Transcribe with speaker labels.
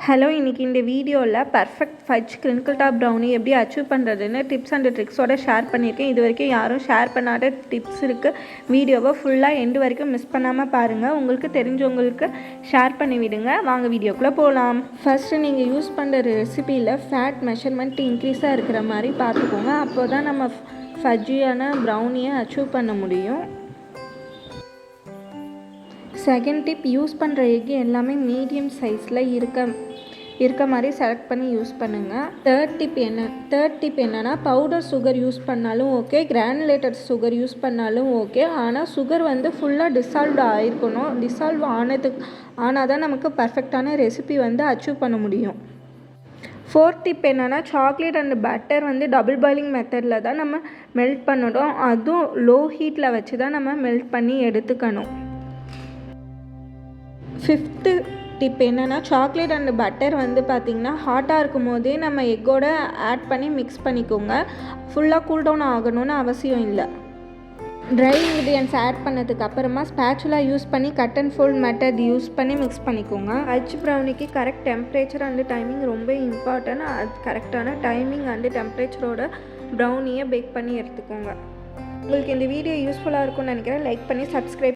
Speaker 1: Hello, இன்றைக்கி இந்த வீடியோவில் perfect fudge crinkle top brownie எப்படி அச்சீவ் பண்ணுறதுன்னு டிப்ஸ் அண்ட் ட்ரிக்ஸோட ஷேர் பண்ணியிருக்கேன். இது வரைக்கும் யாரும் ஷேர் பண்ணாத டிப்ஸ் இருக்குது. வீடியோவை ஃபுல்லாக எண்டு வரைக்கும் மிஸ் பண்ணாமல் பாருங்கள். உங்களுக்கு தெரிஞ்சவங்களுக்கு ஷேர் பண்ணி விடுங்க. வாங்க வீடியோக்குள்ளே போகலாம். ஃபஸ்ட்டு நீங்கள் யூஸ் பண்ணுற ரெசிபியில் ஃபேட் மெஷர்மெண்ட் இன்க்ரீஸாக இருக்கிற மாதிரி பார்த்துக்கோங்க. அப்போ தான் நம்ம ஃபஜ்ஜியான ப்ரௌனியை அச்சீவ் பண்ண முடியும். செகண்ட் டிப், யூஸ் பண்ணுற எக் எல்லாமே மீடியம் சைஸில் இருக்க மாதிரி செலக்ட் பண்ணி யூஸ் பண்ணுங்கள். தேர்ட் டிப் என்னென்னா, பவுடர் சுகர் யூஸ் பண்ணாலும் ஓகே, கிரானுலேட்டட் சுகர் யூஸ் பண்ணாலும் ஓகே. ஆனால் சுகர் ஃபுல்லாக டிசால்வ் ஆகிருக்கணும். டிசால்வ் ஆனால் தான் நமக்கு பர்ஃபெக்டான ரெசிபி அச்சீவ் பண்ண முடியும். ஃபோர்த் டிப் என்னென்னா, chocolate and butter double boiling மெத்தடில் தான் நம்ம மெல்ட் பண்ணணும். அதுவும் லோ ஹீட்டில் வச்சு தான் நம்ம மெல்ட் பண்ணி எடுத்துக்கணும். ஃபிஃப்த்து டிப் என்னென்னா, சாக்லேட் அண்ட் பட்டர் பார்த்திங்கன்னா ஹாட்டாக இருக்கும் போதே நம்ம எக்கோட ஆட் பண்ணி மிக்ஸ் பண்ணிக்கோங்க. ஃபுல்லாக கூல் டவுன் ஆகணும்னு அவசியம் இல்லை. ட்ரை இன்க்ரீடியன்ட்ஸ் ஆட் பண்ணதுக்கு அப்புறமா ஸ்பேச்சுலா யூஸ் பண்ணி cut and fold method use பண்ணி மிக்ஸ் பண்ணிக்கோங்க. ஃபஜ் ப்ரௌனிக்கு கரெக்ட் டெம்பரேச்சர் அண்ட் டைமிங் ரொம்ப இம்பார்ட்டன்ட். அது கரெக்டான டைமிங் அண்ட் டெம்பரேச்சரோட ப்ரௌனியை பேக் பண்ணி எடுத்துக்கோங்க. உங்களுக்கு இந்த வீடியோ யூஸ்ஃபுல்லாக இருக்கும்னு நினைக்கிறேன். லைக் பண்ணி சப்ஸ்கிரைப்